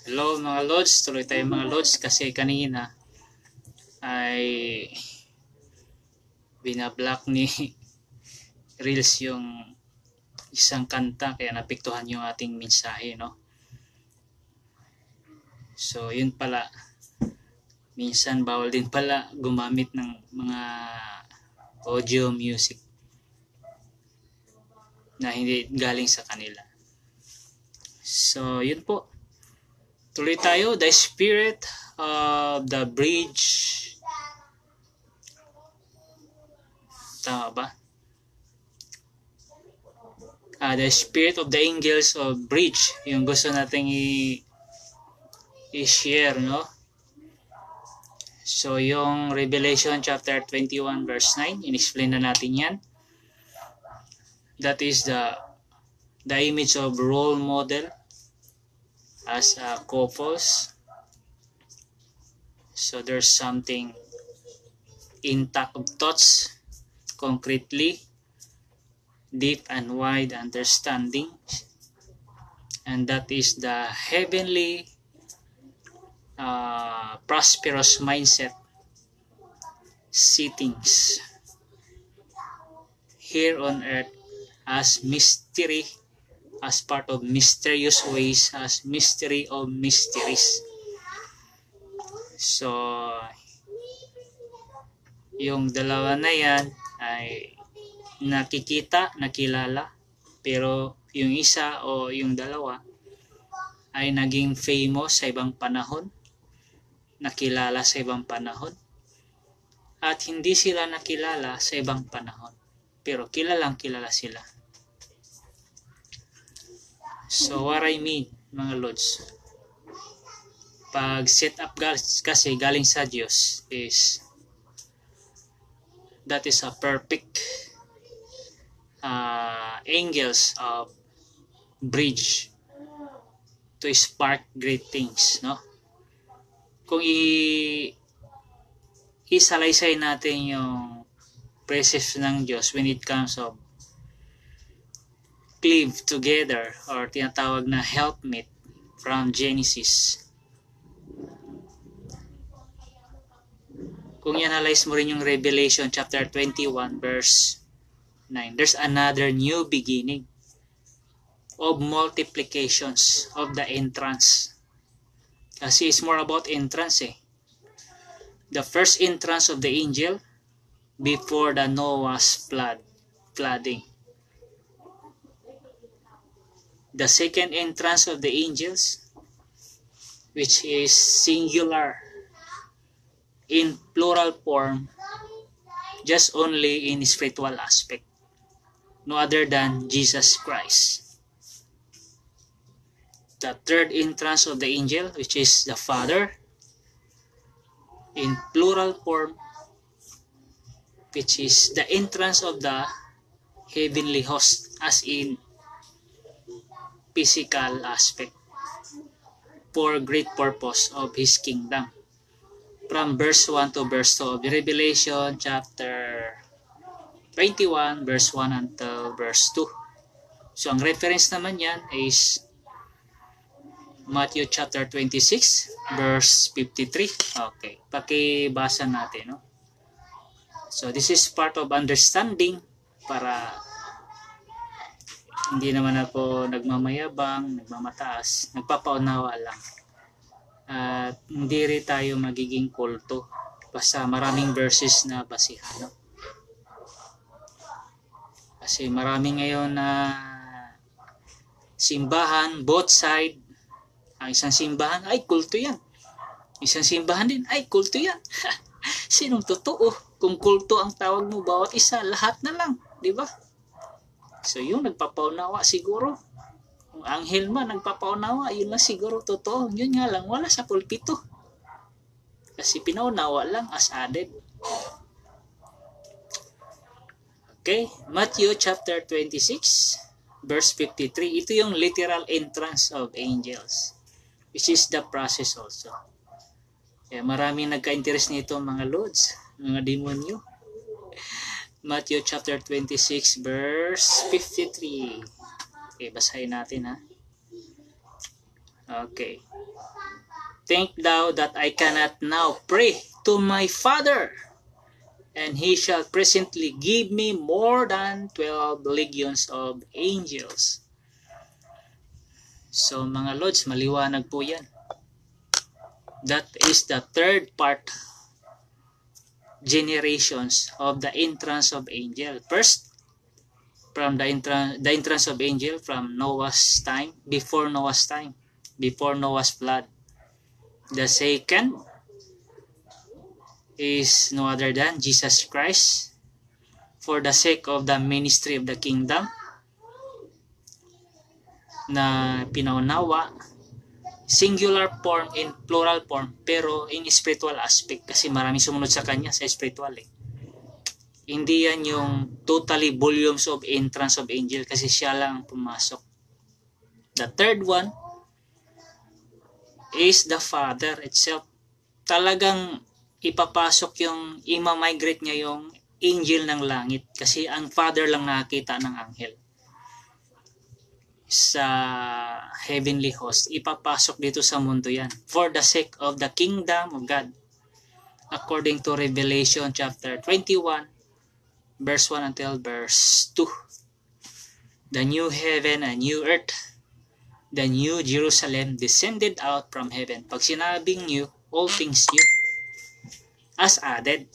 Hello mga Lods, tuloy tayo mga Lods kasi kanina ay binablock ni Reels yung isang kanta kaya napiktuhan yung ating mensahe, no? So yun pala, minsan bawal din pala gumamit ng mga audio music na hindi galing sa kanila. So yun po, tuloy tayo. The Spirit of the Bridge. Tama ba? The Spirit of the Angels of Bridge. Yung gusto nating i-share, no? So yung Revelation chapter 21 verse 9, in-explain na natin yan. That is the image of role model as a couples. So there's something intact of thoughts, concretely, deep and wide understanding, and that is the heavenly prosperous mindset sittings here on earth as mystery, as part of mysterious ways, as mystery of mysteries. So yung dalawa na yan ay nakikita, nakilala, pero yung isa o yung dalawa ay naging famous sa ibang panahon, nakilala sa ibang panahon, at hindi sila nakilala sa ibang panahon, pero kilalang kilala sila. So what I mean, mga Lods, pag set up kasi galing sa Diyos is that is a perfect angels of bridge to spark great things, no? Kung isalaysay natin yung presence ng Diyos when it comes of cleave together or tinatawag na helpmate from Genesis. Kung i-analyze mo rin yung Revelation chapter 21 verse 9, there's another new beginning of multiplications of the entrance. Kasi it's more about entrance eh. The first entrance of the angel before the Noah's flooding. The second entrance of the angels, which is singular in plural form, just only in spiritual aspect, no other than Jesus Christ. The third entrance of the angel, which is the Father, in plural form, which is the entrance of the heavenly host, as in physical aspect, for great purpose of His kingdom. From verse 1 to verse 2 of Revelation chapter 21 verse 1 until verse 2. So ang reference naman yan is Matthew chapter 26 verse 53. Okay, pakibasa natin, no? So this is part of understanding para hindi naman ako nagmamayabang, nagmamataas, nagpapaunawa lang. At hindi rin tayo magiging kulto basta maraming verses na basihan, no? Kasi marami ngayon na simbahan, both side. Ang isang simbahan, ay kulto yan. Isang simbahan din, ay kulto yan. Sinong totoo? Kung kulto ang tawag mo, bawat isa, lahat na lang, di ba? So yung nagpapaunawa siguro, kung anghel man nagpapaunawa, yun lang siguro totoo. Yun nga lang, wala sa pulpito. Kasi pinaunawa lang as added. Okay, Matthew chapter 26 verse 53. Ito yung literal entrance of angels, which is the process also. Kaya maraming nagka-interest nito mga Lods, mga demonyo. Matthew chapter 26 verse 53. Okay, basahin natin ha. Okay. Think thou that I cannot now pray to my Father, and he shall presently give me more than 12 legions of angels. So mga Lods, maliwanag po yan. That is the third part, generations of the entrance of angel. First, from the entrance of angel from Noah's time, before Noah's flood. The second is no other than Jesus Christ for the sake of the ministry of the kingdom na pinaunawa, singular form in plural form, pero in spiritual aspect kasi maraming sumunod sa kanya sa spiritual eh. Hindi yan yung totally volumes of entrance of angel kasi siya lang pumasok. The third one is the Father itself. Talagang ipapasok yung, ima-migrate niya yung angel ng langit kasi ang Father lang nakakita ng anghel sa heavenly host. Ipapasok dito sa mundo yan for the sake of the kingdom of God, according to Revelation chapter 21 verse 1 until verse 2. The new heaven and new earth, the new Jerusalem descended out from heaven. Pag sinabing new, all things new as added.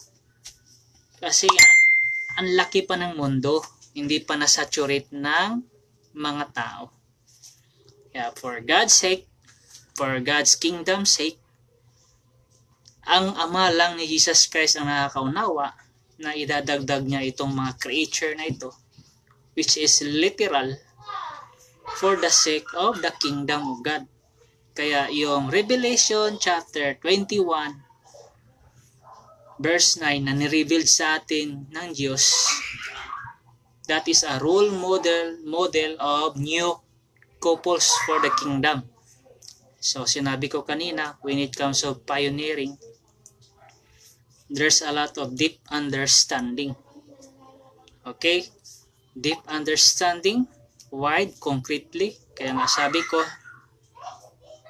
Kasi ang laki pa ng mundo, hindi pa nasaturate ng mga tao. Yeah, for God's sake, for God's kingdom's sake, ang Ama lang ni Jesus Christ ang nakakaunawa na idadagdag niya itong mga creature na ito, which is literal, for the sake of the kingdom of God. Kaya yung Revelation chapter 21 verse 9 na nirevealed sa atin ng Diyos, that is a role model of new couples for the kingdom. So sinabi ko kanina, when it comes to pioneering, there's a lot of deep understanding. Okay? Deep understanding, wide, concretely. Kaya nga sabi ko,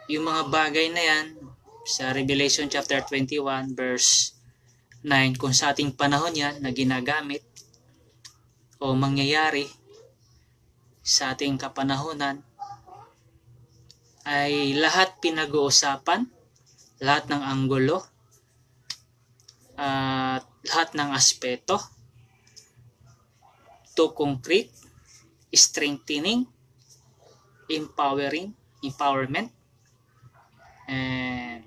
yung mga bagay na yan, sa Revelation chapter 21 verse 9, kung sa ating panahon yan na ginagamit o mangyayari sa ating kapanahonan, ay lahat pinag-uusapan, lahat ng anggulo, at lahat ng aspeto, to concrete, strengthening, empowerment, and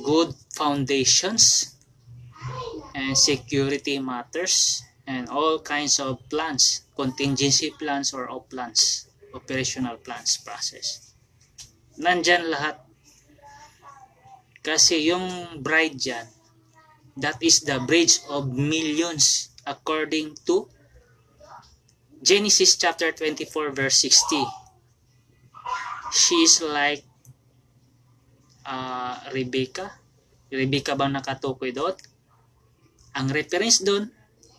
good foundations, and security matters, and all kinds of plans, contingency plans or operational plans process. Nandyan lahat. Kasi yung bride dyan, that is the bridge of millions according to Genesis chapter 24 verse 60. She is like Rebecca. Rebecca bang nakatukoy doon? Ang reference doon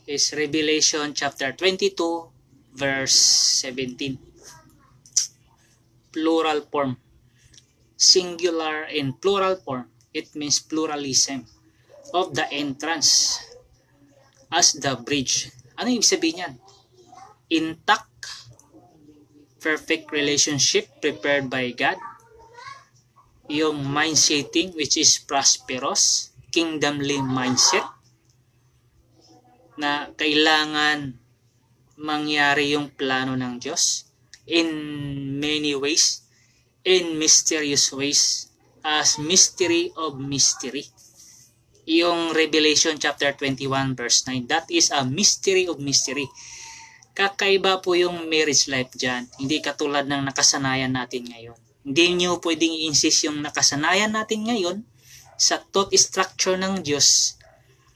is Revelation chapter 22 verse 17. Plural form. Singular and plural form. It means pluralism of the entrance as the bridge. Ano yung sabihin yan? Intact, perfect relationship prepared by God. Yung mind setting which is prosperous, kingdomly mindset, na kailangan mangyari yung plano ng Diyos in many ways, in mysterious ways, as mystery of mystery. Yung Revelation chapter 21 verse 9, that is a mystery of mystery. Kakaiba po yung marriage life dyan. Hindi katulad ng nakasanayan natin ngayon. Hindi nyo pwedeng i-insist yung nakasanayan natin ngayon sa thought structure ng Diyos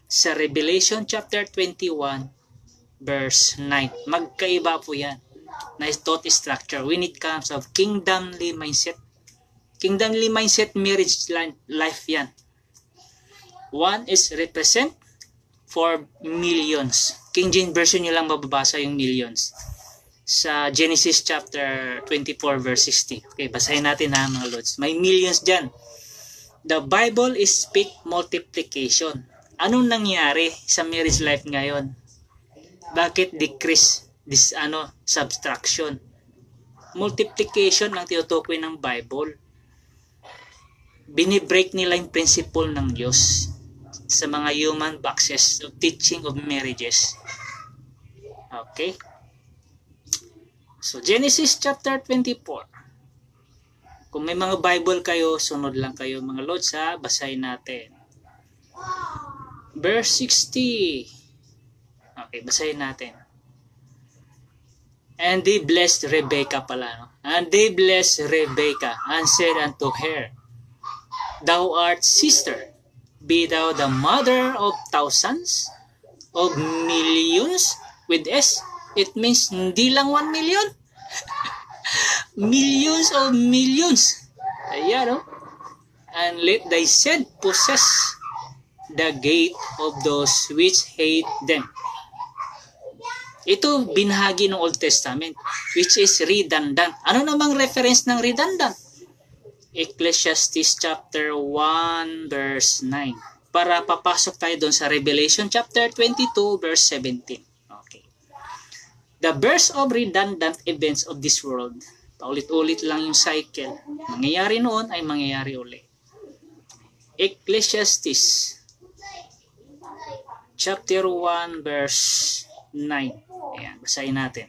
sa Revelation chapter 21 verse 9. Magkaiba po yan na thought structure when it comes of kingdomly mindset. Kingdomly mindset marriage life yan. One is represent for millions. King James Version nyo lang mababasa yung millions. sa Genesis chapter 24 verse 60. Okay, basahin natin ha mga Lods. May millions dyan. The Bible is speak multiplication. Anong nangyari sa marriage life ngayon? Bakit decrease this subtraction? Multiplication ang tinutukoy ng Bible. Binibreak nila yung principle ng Diyos sa mga human boxes of teaching of marriages. Okay? So, Genesis chapter 24. Kung may mga Bible kayo, sunod lang kayo mga Lods ha. Basahin natin. Verse 60. Okay, basahin natin. And they blessed Rebekah pala. No? And they blessed Rebekah and said unto her, Thou art sister, be thou the mother of thousands, of millions, with S. It means hindi lang 1 million. Millions of millions. Ayan, no? And let thy seed possess the gate of those which hate them. Ito binahagi ng Old Testament, which is redundant. Ano namang reference ng redundant? Ecclesiastes chapter 1 verse 9. Para papasok tayo doon sa Revelation chapter 22 verse 17. Okay. The verse of redundant events of this world. Paulit-ulit lang yung cycle. Mangyayari noon ay mangyayari uli. Ecclesiastes chapter 1 verse 9. Ayan, basahin natin.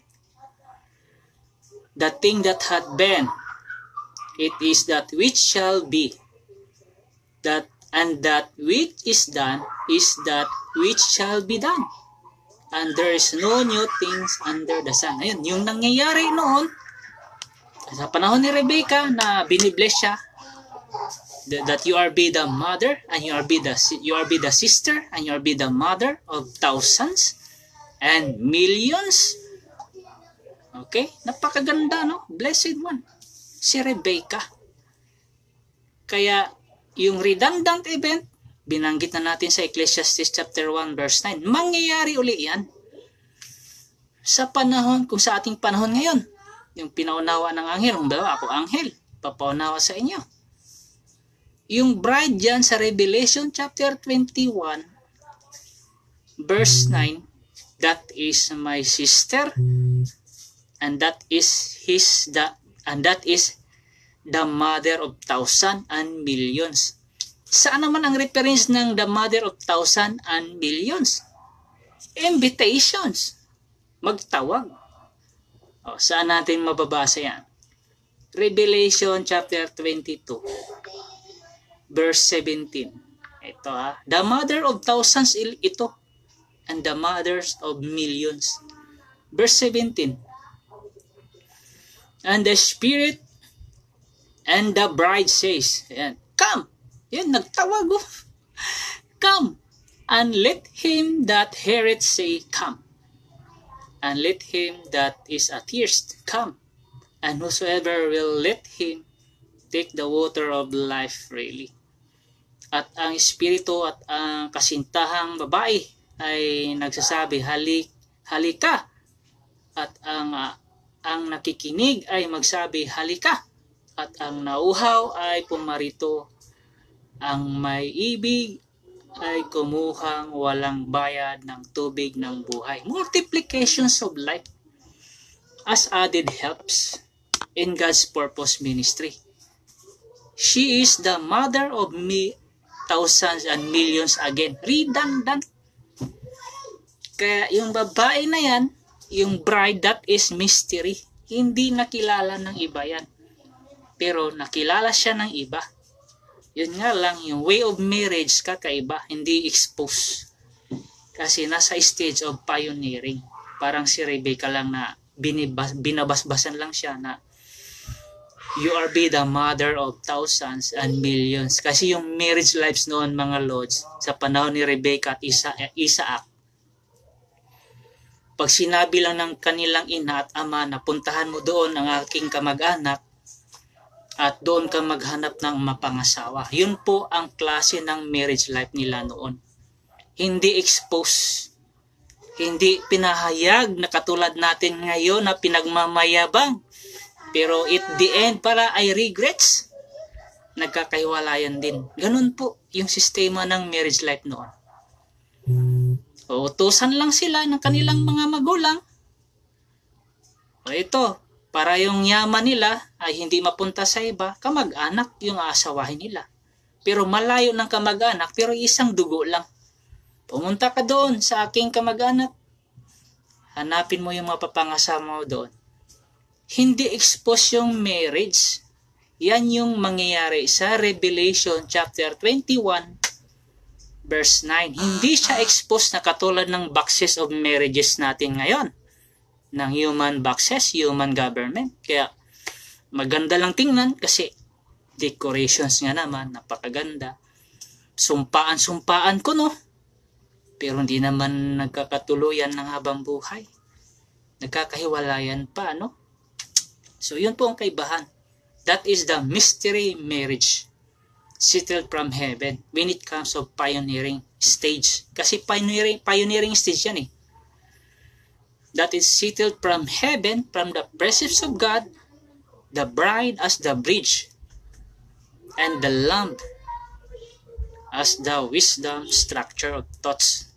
The thing that had been, it is that which shall be. And that which is done is that which shall be done. And there is no new things under the sun. Ayun, yung nangyayari noon, sa panahon ni Rebekah na binibless siya, that you are be the mother, and you are be the sister, and you are be the mother of thousands and millions. Okay? Napakaganda, no? Blessed one. Si Rebekah. Kaya, yung redundant event, binanggit na natin sa Ecclesiastes chapter 1 verse 9. Mangyayari uli yan. Sa panahon, kung sa ating panahon ngayon, yung pinaunawa ng anghel, kung ba ako anghel, papaunawa sa inyo. Yung bride dyan sa Revelation chapter 21 verse 9, that is my sister, and that is the mother of thousands and millions. Saan naman ang reference ng the mother of thousands and millions? Invitations. Magtawag. O, saan natin mababasa yan? Revelation chapter 22 verse 17. Ito ha. The mother of thousands ito, and the mothers of millions. Verse 17. And the Spirit and the bride says, ayan, come. Yan, nagtawag oh. Come, and let him that heareth say, come. And let him that is athirst come. And whosoever will let him take the water of life freely. At ang espiritu at ang kasintahang babae ay nagsasabi, halika. At ang nakikinig ay magsabi, halika. At ang nauhaw ay pumarito. Ang may ibig ay kumuhang walang bayad ng tubig ng buhay. Multiplications of life as added helps in God's purpose ministry. She is the mother of thousands and millions again. Redundant. Kaya yung babae na yan, yung bride, that is mystery. Hindi nakilala ng iba yan. Pero nakilala siya ng iba. Yun nga lang, yung way of marriage kakaiba, hindi expose. Kasi nasa stage of pioneering. Parang si Rebekah lang na binabasbasan lang siya na you are be the mother of thousands and millions. Kasi yung marriage lives noon mga Lords, sa panahon ni Rebekah at Isaac, pag sinabi lang ng kanilang ina at ama na puntahan mo doon ang aking kamag-anak, at doon ka maghanap ng mapangasawa. Yun po ang klase ng marriage life nila noon. Hindi expose. Hindi pinahayag na katulad natin ngayon na pinagmamayabang. Pero at the end, para ay regrets, nagkakahiwalayan din. Ganun po yung sistema ng marriage life noon. Utusan lang sila ng kanilang mga magulang. Ito, para yung yaman nila ay hindi mapunta sa iba, kamag-anak yung aasawahin nila. Pero malayo ng kamag-anak, pero isang dugo lang. Pumunta ka doon sa aking kamag-anak. Hanapin mo yung mapapangasama mo doon. Hindi expose yung marriage. Yan yung mangyayari sa Revelation chapter 21 verse 9. Hindi siya expose na katulad ng boxes of marriages natin ngayon. Ng human boxes, human government. Kaya maganda lang tingnan kasi decorations nga naman, napakaganda. Sumpaan-sumpaan ko, no? Pero hindi naman nagkakatuluyan ng habang buhay. Nagkakahiwalayan pa, no? So, yun po ang kaibahan. That is the mystery marriage settled from heaven when it comes of pioneering stage. Kasi pioneering stage yan eh. That is settled from heaven, from the presence of God, the bride as the bridge, and the lamb as the wisdom structure of thoughts.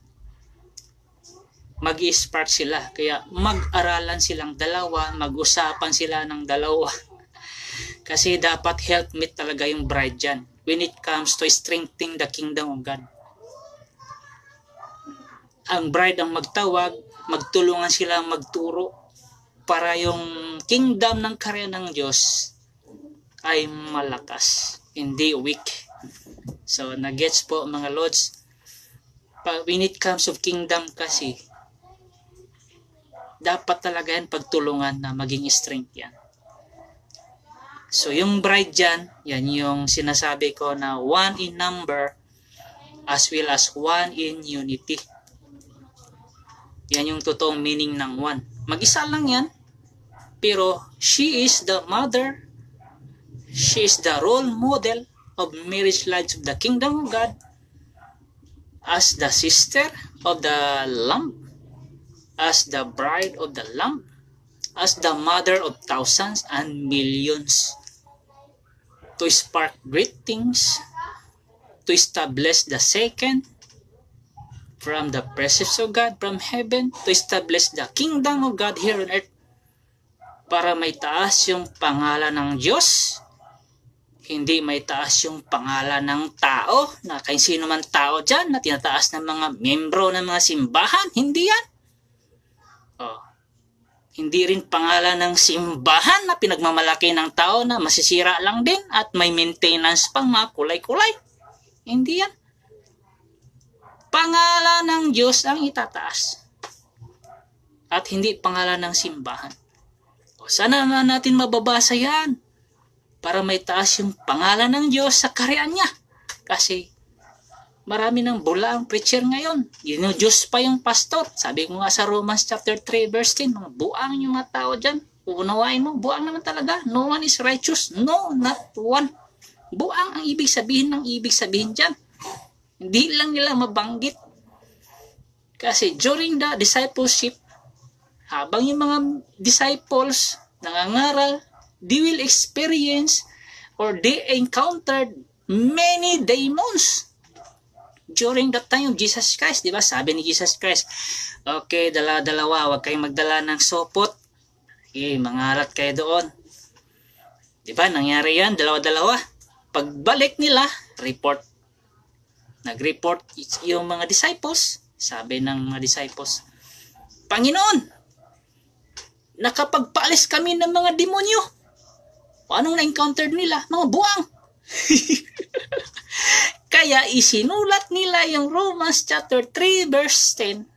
Mag-i-spark sila. Kaya mag-aralan silang dalawa, mag-usapan sila ng dalawa. Kasi dapat helpmate talaga yung bride dyan when it comes to strengthening the kingdom of God. Ang bride ang magtawag, magtulungan sila magturo para yung kingdom ng karya ng Diyos ay malakas, hindi weak. So, nagets po mga lords. When it comes of kingdom kasi, dapat talaga yan pagtulungan na maging strength yan. So, yung bride dyan, yan yung sinasabi ko na one in number as well as one in unity. Yan yung totoong meaning ng one. Mag-isa lang yan, pero she is the mother, she is the role model of marriage lives of the kingdom of God as the sister of the Lamb, as the bride of the Lamb, as the mother of thousands and millions, to spark great things, to establish the second from the presence of God from heaven, to establish the kingdom of God here on earth, para may taas yung pangalan ng Diyos, hindi may taas yung pangalan ng tao, na kahit sino man tao dyan na tinataas ng mga membro ng mga simbahan, hindi yan. Hindi rin pangalan ng simbahan na pinagmamalaki ng tao na masisira lang din at may maintenance pang mga kulay-kulay. Hindi yan. Pangalan ng Diyos ang itataas. At hindi pangalan ng simbahan. Sana naman natin mababasa yan para may taas yung pangalan ng Diyos sa karyaan niya. Kasi marami ng bula ang preacher ngayon. Yun yung Diyos pa yung pastor. Sabi ko nga sa Romans chapter 3 verse 10, mga buang yung mga tao dyan. Uunawain mo, buang naman talaga. No one is righteous. No, not one. Buang ang ibig sabihin dyan. Hindi lang nila mabanggit. Kasi during the discipleship, habang yung mga disciples nangangaral, they will experience or they encountered many demons. During the time of Jesus Christ, di ba? Sabi ni Jesus Christ, okay, dala-dalawa, huwag kayong magdala ng sopot. Okay, mangarat kayo doon. Di ba? Nangyari yan, dalawa-dalawa. Pagbalik nila, report. Nag-report yung mga disciples. Sabi ng mga disciples, Panginoon, nakapagpaalis kami ng mga demonyo. Anong na-encounter nila? Mga buwang. Kaya isinulat nila yung Romans chapter 3 verse 10.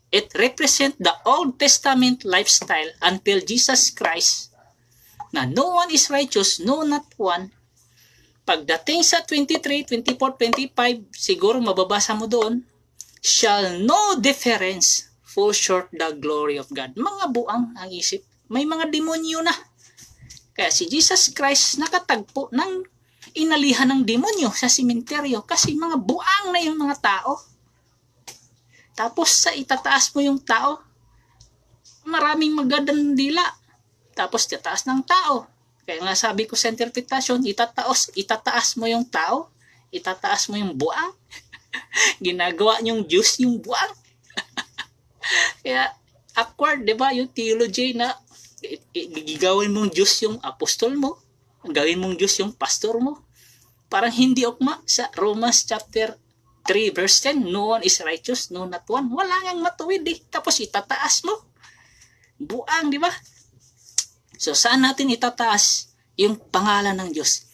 It represent the Old Testament lifestyle until Jesus Christ, na no one is righteous, no not one. Pagdating sa 23, 24, 25, siguro mababasa mo doon, shall no difference fall short the glory of God. Mga buang ang isip. May mga demonyo na. Kaya si Jesus Christ nakatagpo ng inalihan ng demonyo sa simenteryo kasi mga buang na yung mga tao. Tapos sa itataas mo yung tao, maraming magandang dila. Tapos tataas ng tao. Kaya nga sabi ko sa interpretasyon, itataas mo yung tao, itataas mo yung buang. Ginagawa niyong Diyos yung buang. Kaya awkward, di ba? Yung theology na gigawin mong Diyos yung apostol mo, gawin mong Diyos yung pastor mo. Parang hindi ukma sa Romans chapter 3 verse 10, no one is righteous, no not one. Wala ngang matuwid eh. Tapos itataas mo. Buang, di ba? So saan natin itataas yung pangalan ng Diyos?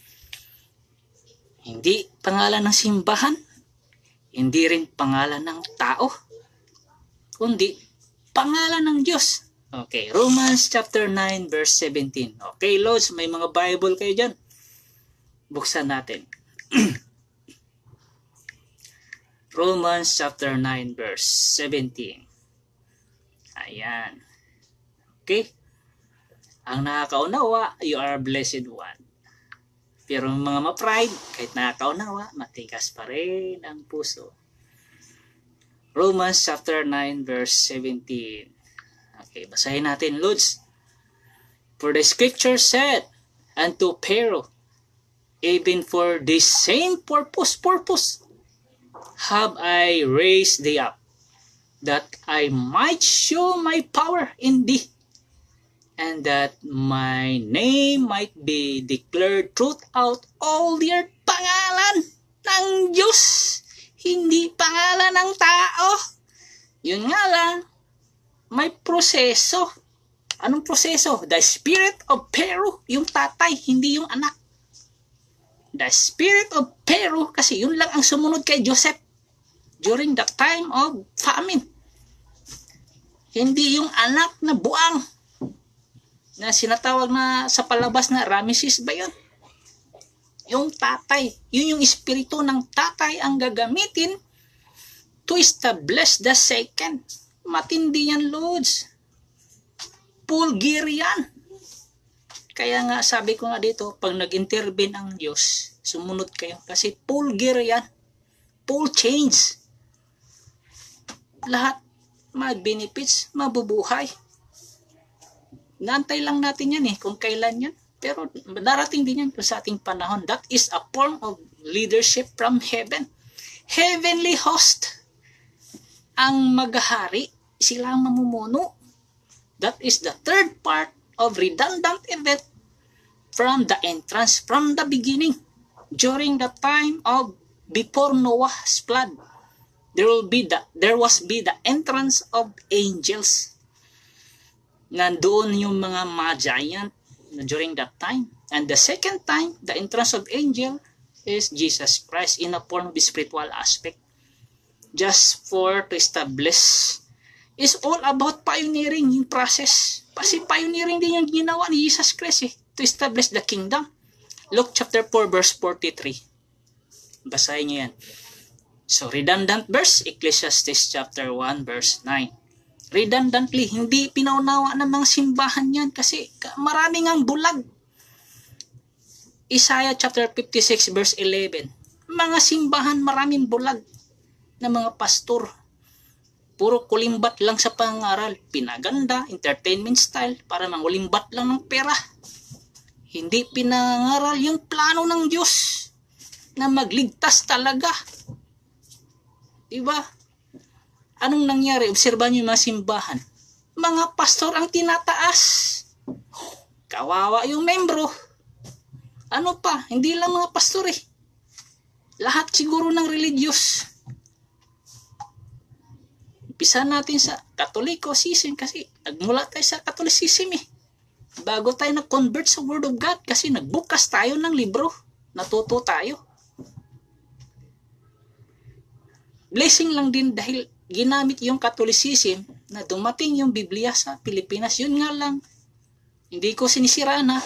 Hindi pangalan ng simbahan, hindi rin pangalan ng tao, kundi pangalan ng Diyos. Okay, Romans chapter 9 verse 17. Okay, Lords, may mga Bible kayo dyan. Buksan natin. Romans chapter 9 verse 17. Ayan. Okay? Ang nakakaunawa, you are a blessed one. Pero mga ma-pride, kahit nakakaunawa, matigas pa rin ang puso. Romans chapter 9 verse 17. Okay, basahin natin, Lords. For the scripture said unto Pharaoh, even for this same purpose have I raised thee up, that I might show my power in thee, and that my name might be declared throughout all the earth. Pangalan ng Diyos, hindi pangalan ng tao. Yun nga lang, may proseso. Anong proseso? The spirit of Pharaoh, yung tatay, hindi yung anak. The spirit of Pharaoh, kasi yun lang ang sumunod kay Joseph during the time of famine. Hindi yung anak na buang na sinatawag na sa palabas na Ramesses ba yun? Yung tatay, yun yung espiritu ng tatay ang gagamitin to establish the second. Matindi yan, Lords. Bulgarian. Kaya nga sabi ko nga dito, pag nag-intervene ang Diyos, sumunod kayo. Kasi Bulgarian, full change. Lahat mag-benefits, mabubuhay. Naantay lang natin yan kung kailan yan. Pero darating din yan sa ating panahon. That is a form of leadership from heaven. Heavenly host ang maghahari, sila ang mamumuno. That is the third part of redundant event from the entrance, from the beginning. During the time of before Noah's flood, there was the entrance of angels. Nandoon yung mga giant during that time. And the second time, the entrance of angel is Jesus Christ in a form of spiritual aspect. Just for to establish. It's all about pioneering yung process. Kasi pioneering din yung ginawa ni Jesus Christ to establish the kingdom. Luke chapter 4 verse 43. Basahin niyo yan. So, redundant verse, Ecclesiastes chapter 1 verse 9. Redundantly, hindi pinaunawa ng mga simbahan yan kasi maraming ang bulag. Isaiah chapter 56 verse 11. Mga simbahan maraming bulag na mga pastor. Puro kulimbat lang sa pangaral. Pinaganda, entertainment style, para mangulimbat lang ng pera. Hindi pinangaral yung plano ng Diyos na magligtas talaga. Diba? Anong nangyari? Obserbahan nyo yung mga simbahan. Mga pastor ang tinataas. Kawawa yung membro. Ano pa? Hindi lang mga pastor Lahat siguro ng religious. Umpisa natin sa Catholicism kasi nagmula tayo sa Catholicism bago tayo nag-convert sa Word of God kasi nagbukas tayo ng libro. Natuto tayo. Blessing lang din dahil ginamit yung Catholicism na dumating yung Biblia sa Pilipinas. Yun nga lang. Hindi ko sinisira na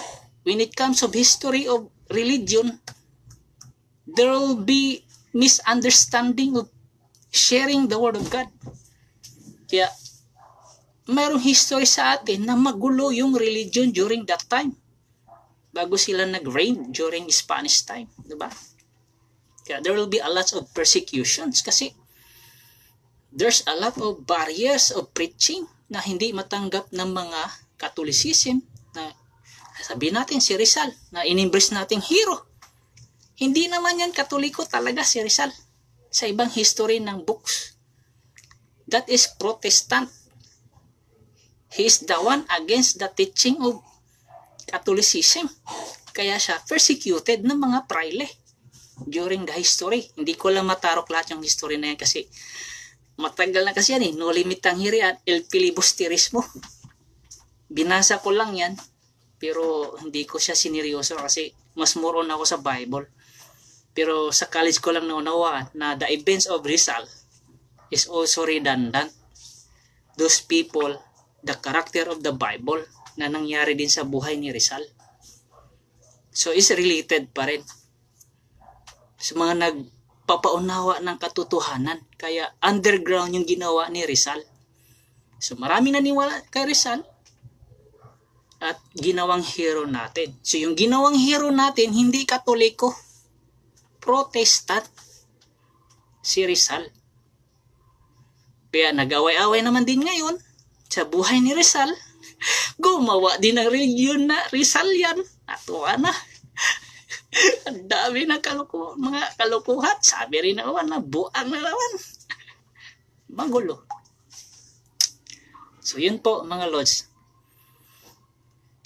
when it comes of history of religion, there will be misunderstanding of sharing the Word of God. Kaya, mayroong history sa atin na magulo yung religion during that time. Bago sila nag-reign during Spanish time. Diba? Kaya there will be a lot of persecutions kasi there's a lot of barriers of preaching na hindi matanggap ng mga Catholicism na sabihin natin si Rizal na inimbres nating hero. Hindi naman yan Katoliko talaga si Rizal sa ibang history ng books. That is Protestant. He is the one against the teaching of Catholicism. Kaya siya persecuted ng mga praile during the history. Hindi ko lang matarok lahat yung history na yan kasi matagal na kasi yan eh. No limit ang hirian, el filibusterismo. Binasa ko lang yan, pero hindi ko siya sineryoso kasi mas more on ako sa Bible. Pero sa college ko lang naunawaan na the events of Rizal is also redundant. Those people, the character of the Bible na nangyari din sa buhay ni Rizal. So is related pa rin sa mga nagpapaunawa ng katotohanan. Kaya underground yung ginawa ni Rizal. So maraming naniwala kay Rizal at ginawang hero natin. So yung ginawang hero natin hindi Katoliko, Protestant si Rizal. Kaya nag-away-away naman din ngayon sa buhay ni Rizal. Gumawa din ng religion na Rizal yan. Natuwa na. Ang dami na mga kalukuhan. Sabi rin naman na buang na naman. Magulo. So yun po mga Lods.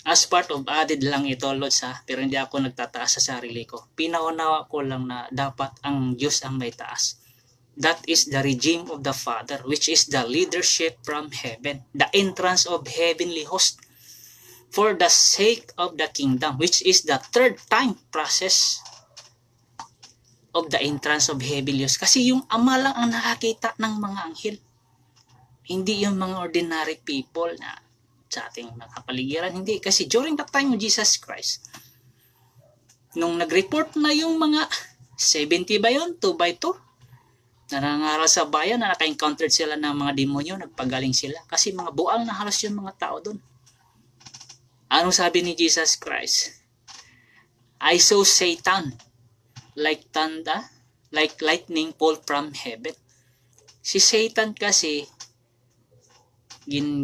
As part of added lang ito Lods ha. Pero hindi ako nagtataas sa sarili ko. Pinaunawa ko lang na dapat ang Diyos ang may taas. That is the regime of the Father, which is the leadership from heaven, the entrance of heavenly host, for the sake of the kingdom, which is the third time process of the entrance of heavenly host. Kasi yung Ama lang ang nakakita ng mga anghel, hindi yung mga ordinary people na sa ating nakapaligiran. Hindi, kasi during the time of Jesus Christ, nung nag-report na yung mga 70 ba yun, 2 by 2, nangangaral sa bayan na naka-encountered sila ng mga demonyo, nagpagaling sila. Kasi mga buang na halos yung mga tao doon. Anong sabi ni Jesus Christ? I saw Satan like thunder, like lightning fall from heaven. Si Satan kasi,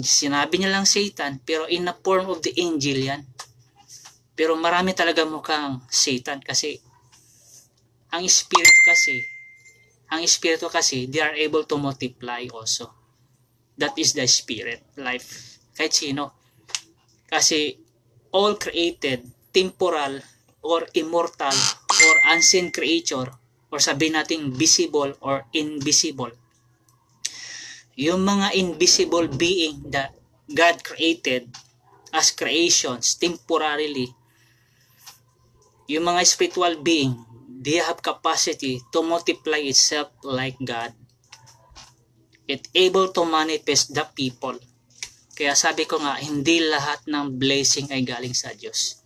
sinabi niya lang Satan, pero in the form of the angel yan. Pero marami talaga mukhang Satan kasi ang Espiritu kasi, they are able to multiply also. That is the Spirit, life. Kahit sino. Kasi all created, temporal, or immortal, or unseen creature, or sabihin natin visible or invisible. Yung mga invisible being that God created as creations temporarily, yung mga spiritual being, they have capacity to multiply itself like God. It able to manifest the people. Kaya sabi ko nga, hindi lahat ng blessing ay galing sa Diyos.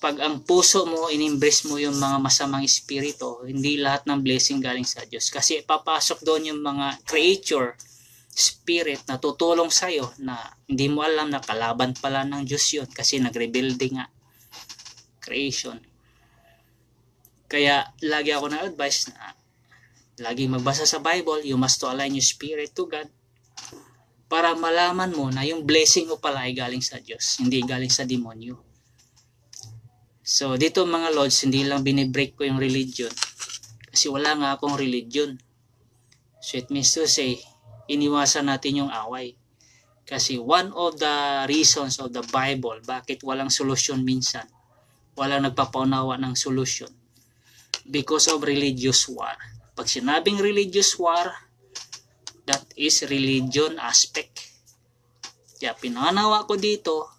Pag ang puso mo, inimbrace mo yung mga masamang espiritu, hindi lahat ng blessing galing sa Diyos. Kasi papasok doon yung mga creature, spirit na tutulong sa'yo na hindi mo alam na kalaban pala ng Diyos yun kasi nag-rebuilding nga creation. Kaya lagi ako na-advise na lagi magbasa sa Bible, you must to align your spirit to God para malaman mo na yung blessing mo pala ay galing sa Diyos, hindi galing sa demonyo. So dito mga Lords, hindi lang binibreak ko yung religion kasi wala nga akong religion. So it means to say, iniwasan natin yung away. Kasi one of the reasons of the Bible, bakit walang solusyon minsan, walang nagpapaunawa ng solusyon, because of religious war. Pag sinabing religious war, that is religion aspect. Kaya pinanawa ko dito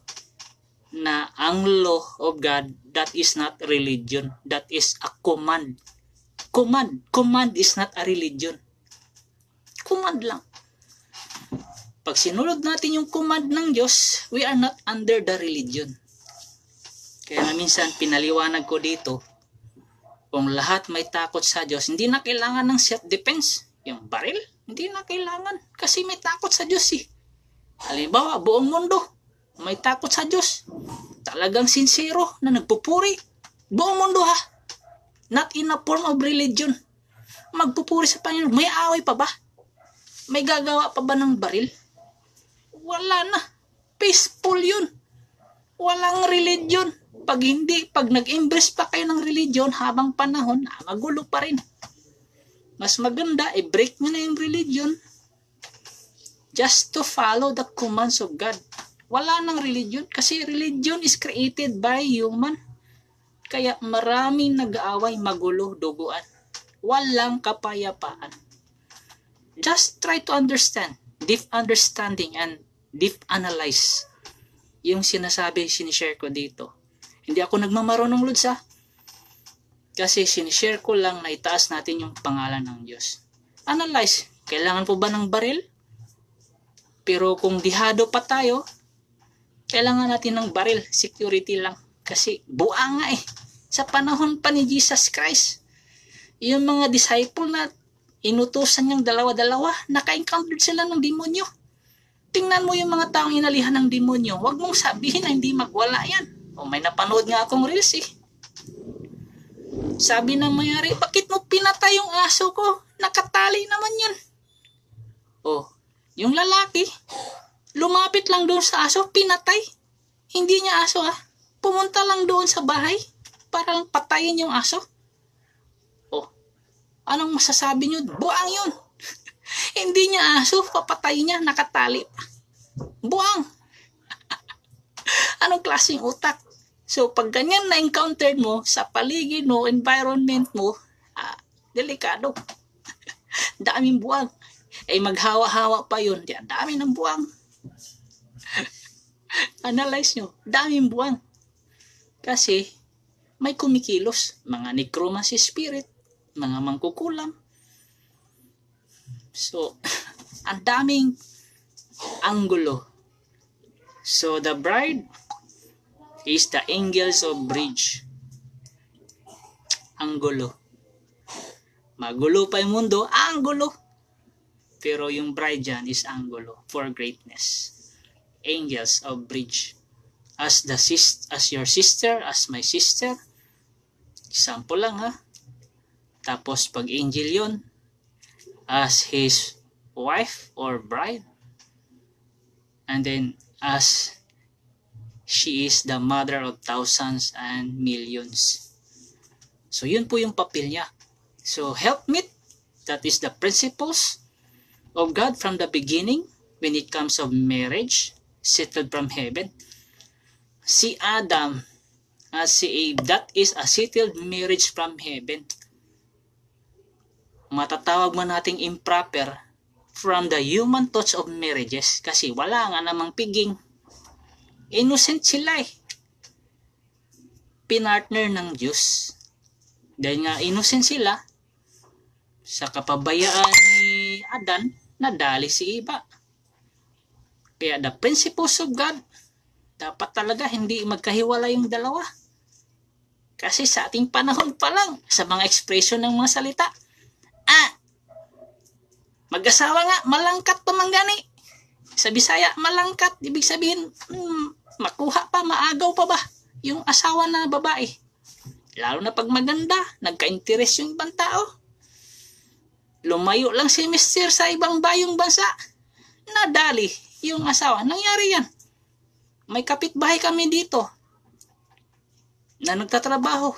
na ang law of God, that is not religion. That is a command. Command is not a religion. Command lang. Pag sinunod natin yung command ng Diyos, we are not under the religion. Kaya minsan pinaliwanag ko dito, kung lahat may takot sa Diyos, hindi na kailangan ng self-defense. Yung baril, hindi na kailangan. Kasi may takot sa Diyos eh. Halimbawa, buong mundo, may takot sa Diyos. Talagang sincero na nagpupuri. Buong mundo ha. Not in a form of religion. Magpupuri sa Panginoon. May away pa ba? May gagawa pa ba ng baril? Wala na. Peaceful yun. Walang religion. Pag nag-embrace pa kayo ng religion habang panahon, magulo pa rin. Mas maganda, i-break nyo na yung religion just to follow the commands of God. Wala nang religion kasi religion is created by human. Kaya maraming nag-aaway, magulo, duguan. Walang kapayapaan. Just try to understand, deep understanding and deep analyze yung sinishare ko dito. Hindi ako nagmamarunong Lods ha. Kasi sinishare ko lang na itaas natin yung pangalan ng Diyos. Analyze, kailangan po ba ng baril? Pero kung dihado pa tayo, kailangan natin ng baril, security lang. Kasi buang nga sa panahon pa ni Jesus Christ, yung mga disciple na inutusan niyang dalawa-dalawa, naka-encounter sila ng demonyo. Tingnan mo yung mga taong inalihan ng demonyo. Huwag mong sabihin na hindi magwala yan. O may napanood nga akong reels Sabi ng mayari, bakit mo pinatay yung aso ko? Nakatali naman yan. Yung lalaki, lumapit lang doon sa aso, pinatay. Hindi niya aso pumunta lang doon sa bahay para lang patayin yung aso. Anong masasabi nyo? Buang yun. Hindi niya aso, papatayin niya, nakatali pa. Buang. Anong klaseng utak? So, pag ganyan na-encountered mo sa paligid mo, environment mo, delikado. Daming buwang. Maghawa-hawa pa yun. Dami ng buwang. Analyze nyo. Daming buwang. Kasi, may kumikilos. Mga necromancy spirit, mga mangkukulam. So, ang daming anggulo. So, the bride is the angels of bridge. Anggulo. Magulo pa yung mundo, anggulo. Pero yung bride dyan is anggulo for greatness. Angels of bridge. As your sister, as my sister. Example lang Tapos pag angel yun, as his wife or bride. And then as she is the mother of thousands and millions. So yun po yung papel niya. So helpmeet, that is the principles of God from the beginning when it comes of marriage, settled from heaven. Si Adam at si Eve, that is a settled marriage from heaven. Matatawag man nating improper from the human thoughts of marriages kasi wala nga namang piging. Innocent sila Pinartner ng Diyos. Dahil nga innocent sila, sa kapabayaan ni Adan, nadali si Eva. Kaya the principles of God, dapat talaga hindi magkahiwalay yung dalawa. Kasi sa ating panahon pa lang, sa mga expression ng mga salita, mag-asawa nga, malangkat pa manggani. Sa Bisaya, malangkat. Ibig sabihin, makuha pa, maagaw pa ba yung asawa na babae. Lalo na pag maganda, nagka-interest yung ibang tao. Lumayo lang si mister sa ibang bayong bansa. Nadali yung asawa. Nangyari yan. May kapitbahay kami dito na nagtatrabaho.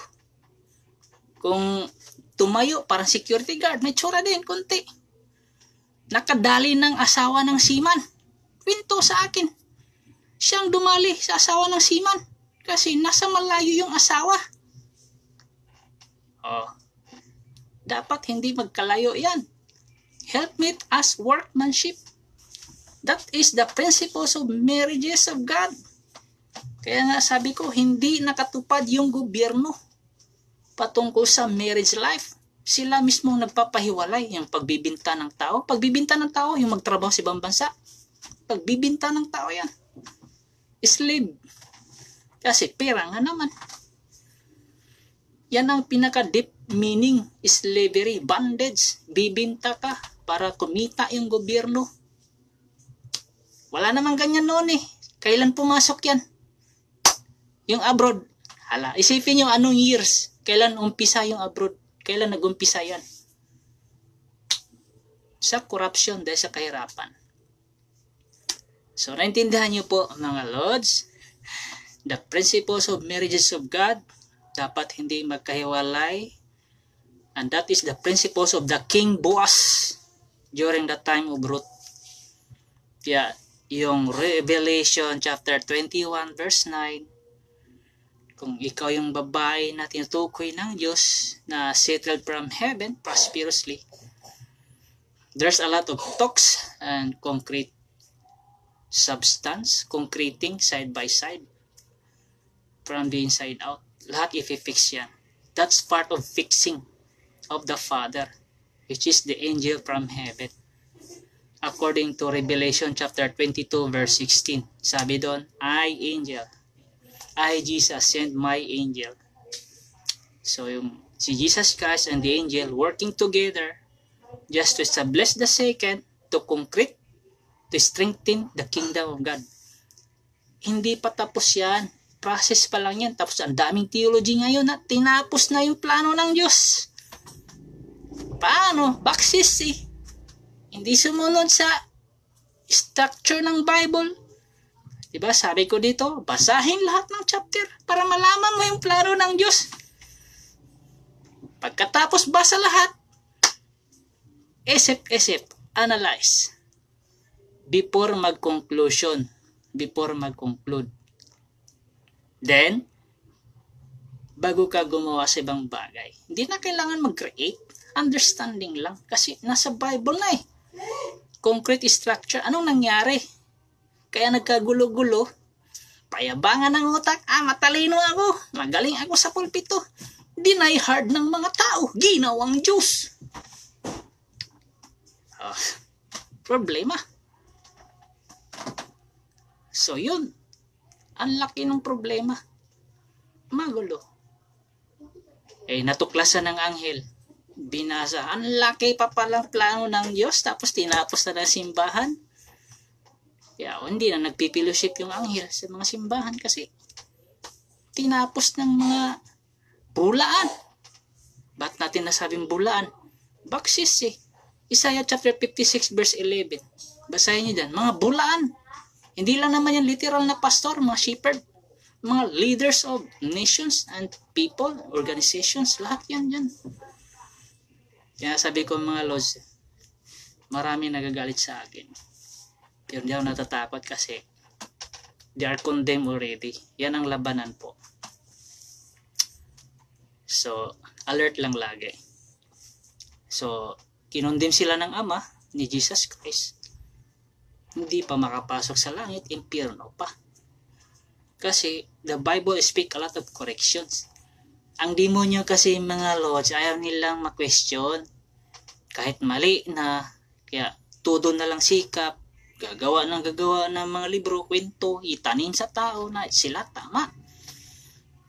Kung tumayo, parang security guard, may tsura din, konti. Nakadali ng asawa ng seaman. Kwento sa akin. Siyang dumali sa asawa ng seaman. Kasi nasa malayo yung asawa. Dapat hindi magkalayo yan. Helpmeet as workmanship. That is the principles of marriages of God. Kaya nga sabi ko, hindi nakatupad yung gobyerno patungkol sa marriage life. Sila mismo nagpapahiwalay yung pagbibinta ng tao. Pagbibinta ng tao, yung magtrabaho sa ibang bansa. Pagbibinta ng tao yan. Slave. Kasi pera nga naman. Yan ang pinaka-deep meaning, slavery, bondage. Bibinta ka para kumita yung gobyerno. Wala namang ganyan noon Kailan pumasok yan? Yung abroad. Isipin nyo anong years. Kailan umpisa yung abroad. Kailan nag-umpisa yan? sa corruption dahil sa kahirapan. So, naintindihan niyo po mga Lords, the principles of marriages of God, dapat hindi magkahiwalay. And that is the principles of the King Boaz during the time of Ruth. Kaya, yung Revelation chapter 21 verse 9, kung ikaw yung babae na tinutukoy ng Diyos na settled from heaven prosperously, there's a lot of talks and concrete substance, concreting side by side from the inside out. Lahat i-fix yan. That's part of fixing of the Father, which is the angel from heaven. According to Revelation chapter 22 verse 16, sabi doon, I angel, I Jesus send my angel. So yung si Jesus Christ and the angel working together just to establish the second, to concrete, to strengthen the kingdom of God. Hindi pa tapos yan. Process pa lang yan. Tapos ang daming theology ngayon na tinapos na yung plano ng Diyos. Paano? Baksis eh. Hindi sumunod sa structure ng Bible. Diba? Sabi ko dito, basahin lahat ng chapter para malaman mo yung plano ng Diyos. Pagkatapos basa lahat, isip, analyze. Before mag-conclude. Then, bago ka gumawa sa ibang bagay, hindi na kailangan mag-create. Understanding lang. Kasi nasa Bible na eh. Concrete structure. Anong nangyari? Kaya nagkagulo-gulo. Payabangan ng utak. Matalino ako. Magaling ako sa pulpito. Deny hard ng mga tao. Ginawang Diyos. Problema. So yun, ang laki ng problema. Magulo. Natuklasan ng anghel. Binasa. Ang laki pa palang plano ng Diyos tapos tinapos na ng simbahan. Kaya hindi na nagpipilosip yung anghel sa mga simbahan kasi tinapos ng mga bulaan. Ba't natin nasabing bulaan? Baksis eh. Isaiah chapter 56 verse 11. Basahin niyo dyan. Mga bulaan. Hindi lang naman yan literal na pastor, mga shepherd, mga leaders of nations and people, organizations, lahat yan dyan. Kaya sabi ko mga Lords, marami nagagalit sa akin. Pero hindi ako natatakot kasi they are condemned already. Yan ang labanan po. So, alert lang lagi. So, kinondem sila ng Ama ni Jesus Christ. Hindi pa makapasok sa langit, impyerno pa. Kasi the Bible speak a lot of corrections. Ang demonyo kasi mga Lords, ayaw nilang ma-question. Kahit mali na, kaya todo na lang sikap, gagawa ng mga libro, kwento, itanin sa tao na sila tama.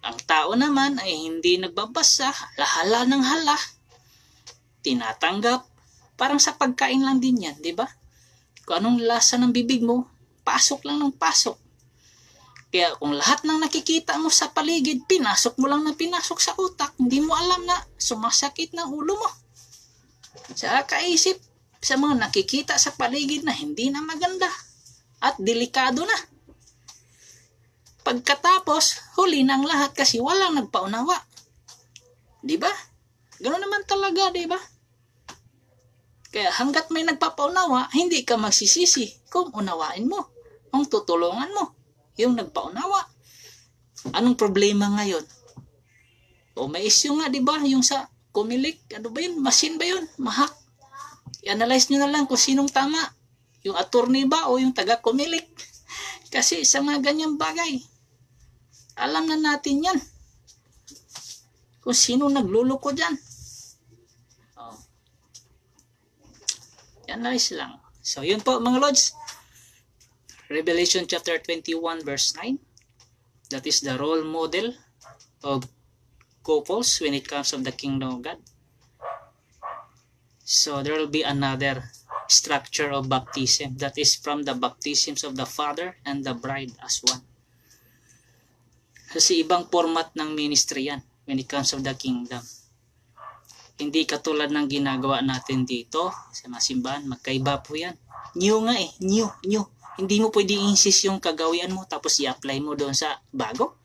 Ang tao naman ay hindi nagbabasa, hala ng hala. Tinatanggap, parang sa pagkain lang din yan, di ba? Kung anong lasa ng bibig mo, pasok lang ng pasok. Kaya kung lahat ng nakikita mo sa paligid, pinasok mo lang na pinasok sa utak, hindi mo alam na sumasakit ng ulo mo. Sa kaisip, sa mga nakikita sa paligid na hindi na maganda at delikado na. Pagkatapos, huli ng lahat kasi walang nagpaunawa. Diba? Ganoon naman talaga, diba? Kaya hanggat may nagpapaunawa, hindi ka magsisisi kung unawain mo, kung tutulungan mo yung nagpaunawa. Anong problema ngayon? O may issue nga, diba? Yung sa Comelec, ano ba yun? Machine ba yun? Mahak. I-analyze nyo na lang kung sinong tama. Yung attorney ba o yung taga-Comelec? Kasi sa mga ganyang bagay, alam na natin yan. Kung sino nagluluko dyan. I-analyze lang. So, yun po mga Lords. Revelation chapter 21 verse 9. That is the role model of couples when it comes of the kingdom of God. So there will be another structure of baptism that is from the baptisms of the Father and the bride as one. Kasi ibang format ng ministry yan when it comes of the kingdom. Hindi katulad ng ginagawa natin dito sa mga simbahan. Magkaiba po yan. New nga eh. New. Hindi mo pwede insist yung kagawian mo tapos i-apply mo doon sa bago.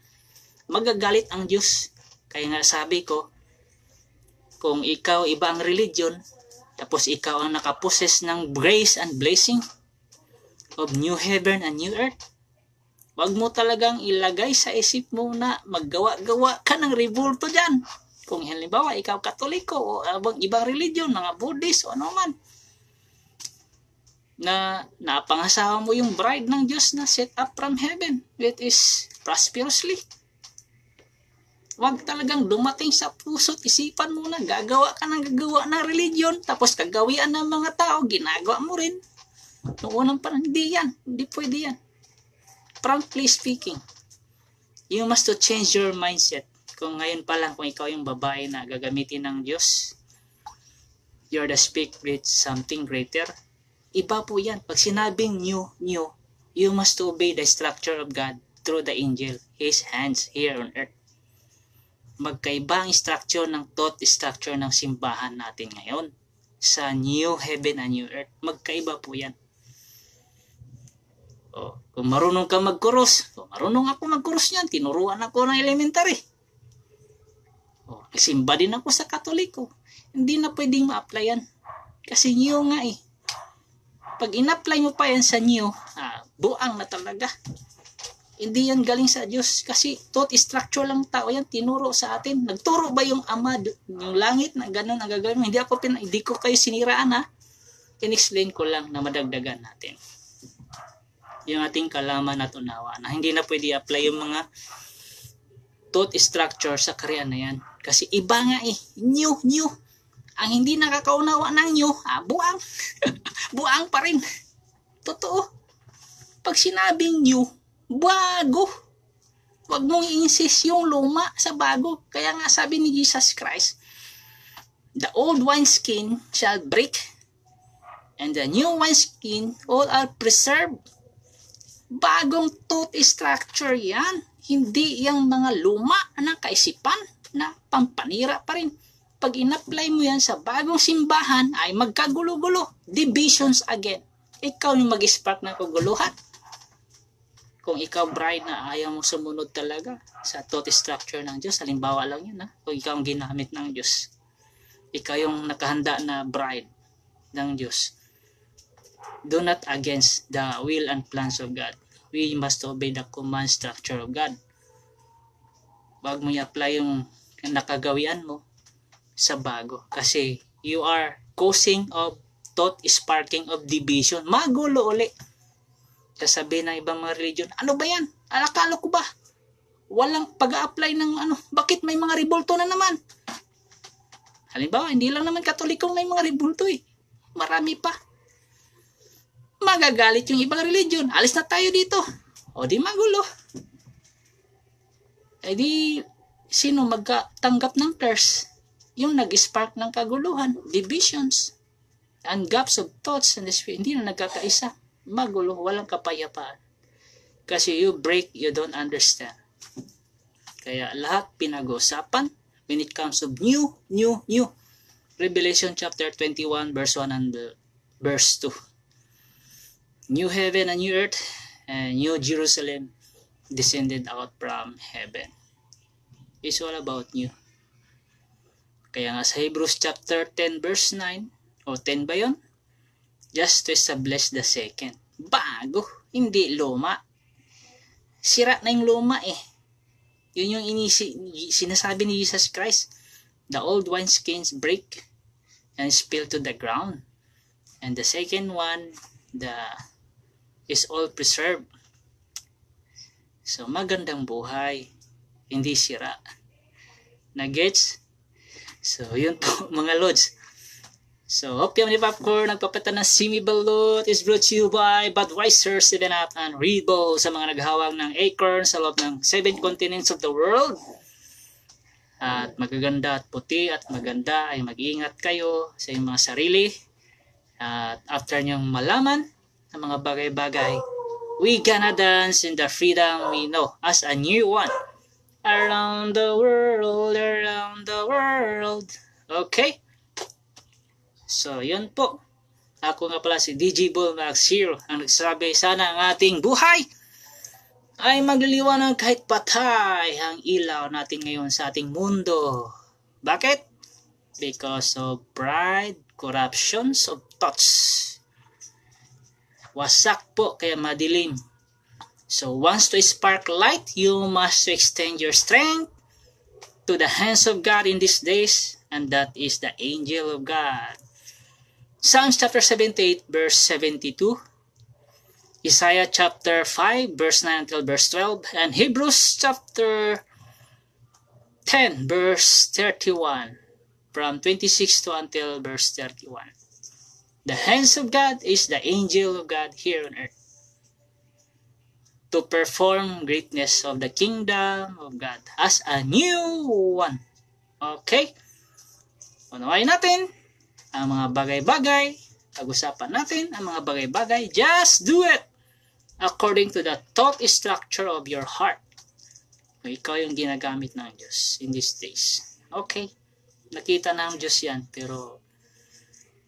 Magagalit ang Diyos. Kaya nga sabi ko, kung ikaw iba ang religion, tapos ikaw ang nakaposes ng grace and blessing of new heaven and new earth, wag mo talagang ilagay sa isip mo na maggawa-gawa ka ng revolto dyan. Kung halimbawa, ikaw Katoliko o ibang religion, mga Buddhist o ano man, na napangasawa mo yung bride ng Diyos na set up from heaven, which is prosperously. Wag talagang dumating sa puso't isipan mo na gagawa ka ng religion, tapos kagawian ng mga tao, ginagawa mo rin. Noong unang panahon, hindi yan. Hindi pwede yan. Frankly speaking, you must to change your mindset. Kung ngayon pa lang, kung ikaw yung babae na gagamitin ng Diyos, you're the speak with something greater. Iba po yan. Pag sinabing new, you must obey the structure of God through the angel, His hands here on earth. Magkaiba ang structure ng thought structure ng simbahan natin ngayon sa new heaven and new earth. Magkaiba po yan. Oh, kung marunong ka mag-cross, marunong ako mag-cross yan. Tinuruan ako ng elementary. Oh, simba din ako sa Katoliko. Hindi na pwedeng ma-apply yan. Kasi new nga eh. Pag in-apply mo pa yan sa new, buang na talaga. Hindi yan galing sa Diyos. Kasi thought structure lang tao yan. Tinuro sa atin. Nagturo ba yung Ama, yung langit na ganun ang gagawin mo? Hindi ko kayo siniraan ha. In-explain ko lang na madagdagan natin yung ating kalaman at unawa na hindi na pwede apply yung mga thought structure sa Korean na yan. Kasi iba nga eh. New. Ang hindi nakakaunawa ng new, buang. Buang pa rin. Totoo. Pag sinabing new, bago. Huwag mong i-insist yung luma sa bago. Kaya nga sabi ni Jesus Christ, the old wineskin shall break, and the new wineskin all are preserved. Bagong thought structure yan. Hindi yung mga luma na kaisipan na pampanira pa rin. Pag in-apply mo yan sa bagong simbahan, ay magkagulo-gulo. Divisions again. Ikaw yung mag-spark ng kaguluhan. Kung ikaw bride na ayaw mo sumunod talaga sa thought structure ng Diyos, halimbawa lang yun ha. Kung ikaw ang ginamit ng Diyos, ikaw yung nakahanda na bride ng Diyos. Do not against the will and plans of God. We must obey the command structure of God. Wag mo i-apply yung nakagawian mo sa bago. Kasi you are causing of thought sparking of division. Magulo uli. Sasabihin ng ibang mga religion, ano ba yan? Alakalo ko ba? Walang pag-a-apply ng ano. Bakit may mga revolto na naman? Halimbawa, hindi lang naman Katolikong may mga revolto eh. Marami pa. Magagalit yung ibang religion. Alis na tayo dito. O di magulo. E di, sino magtanggap ng curse? Yung nag-spark ng kaguluhan. Divisions. And gaps of thoughts and the spirit. Hindi na nagkakaisa. Magulo. Walang kapayapaan. Kasi you break, you don't understand. Kaya lahat pinag-usapan when it comes to new. Revelation chapter 21 verse 1 and verse 2. New heaven and new earth and new Jerusalem descended out from heaven. It's all about new. Kaya nga sa Hebrews chapter 10 verse 9, o 10 ba yun? Just to establish the second. Bago, hindi luma. Sira na yung luma eh. Yun yung sinasabi ni Jesus Christ. The old wineskins break and spill to the ground. And the second one, is all preserved. So, magandang buhay. Hindi sira. Na-gets? So, yun po mga Lods. So, Opium ni Popcorn, nagpapata ng Simi Balot is brought to you by Budweiser, 7up, and Readbo sa mga naghawak ng acorn sa loob ng 7 continents of the world. At magaganda at puti at maganda ay mag-iingat kayo sa inyong mga sarili. At after nyong malaman ang mga bagay-bagay, we gonna dance in the freedom we know as a new one. Around the world, around the world. Okay? So, yun po. Ako nga pala si DJ Bull Max Hero ang nagsasabi, sana ang ating buhay ay magliliwanag kahit patay ang ilaw natin ngayon sa ating mundo. Bakit? Because of pride, corruptions of thoughts. Wasak po kaya madilim. So once to spark light, you must extend your strength to the hands of God in these days, and that is the angel of God. Psalms chapter 78 verse 72, Isaiah chapter 5 verse 9 until verse 12, and Hebrews chapter 10 verse 31 from 26 to until verse 31. The hands of God is the angel of God here on earth to perform greatness of the kingdom of God as a new one. Okay? Unawain natin ang mga bagay-bagay. Pag-usapan natin ang mga bagay-bagay. Just do it according to the thought structure of your heart. Ikaw yung ginagamit ng Diyos in these days. Okay? Nakita ng Diyos yan. Pero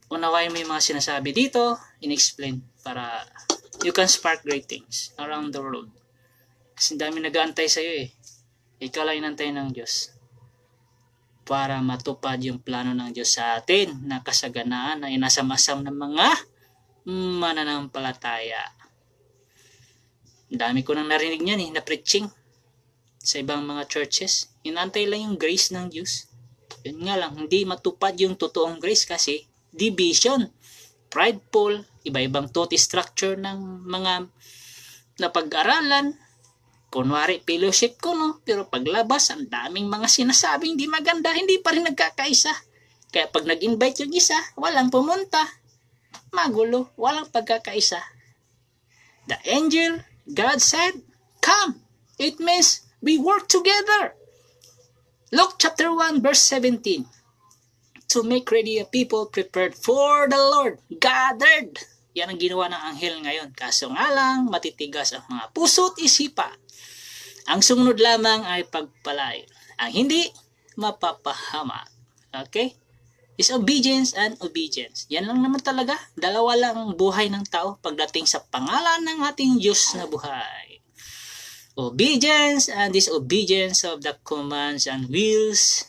unawain mo yung mga sinasabi dito, in-explain para you can spark great things around the world. Kasi dami nag-aantay sa'yo eh. Ikaw lang inantay ng Diyos para matupad yung plano ng Diyos sa atin na kasaganaan na inasamasam ng mga mananampalataya. Dami ko nang narinig niyan na preaching sa ibang mga churches. Inantay lang yung grace ng Diyos. Yun nga lang, hindi matupad yung totoong grace kasi division, prideful, iba-ibang thought structure ng mga napag-aralan. Kunwari, fellowship ko, no? Pero paglabas, ang daming mga sinasabing di maganda, hindi pa rin nagkakaisa. Kaya pag nag-invite yung isa, walang pumunta. Magulo, walang pagkakaisa. The angel, God said, come. It means we work together. Luke chapter 1 verse 17. To make ready a people prepared for the Lord, gathered. Yan ang ginawa ng anghel ngayon. Kaso nga lang, matitigas ang mga puso at isipa. Ang sumunod lamang ay pagpalain. Ang hindi, mapapahama. Okay? Is obedience and obedience. Yan lang naman talaga. Dalawa lang ang buhay ng tao pagdating sa pangalan ng ating Diyos na buhay. Obedience and disobedience of the commands and wills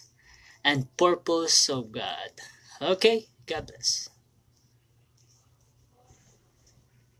and purpose of God. Okay? God bless.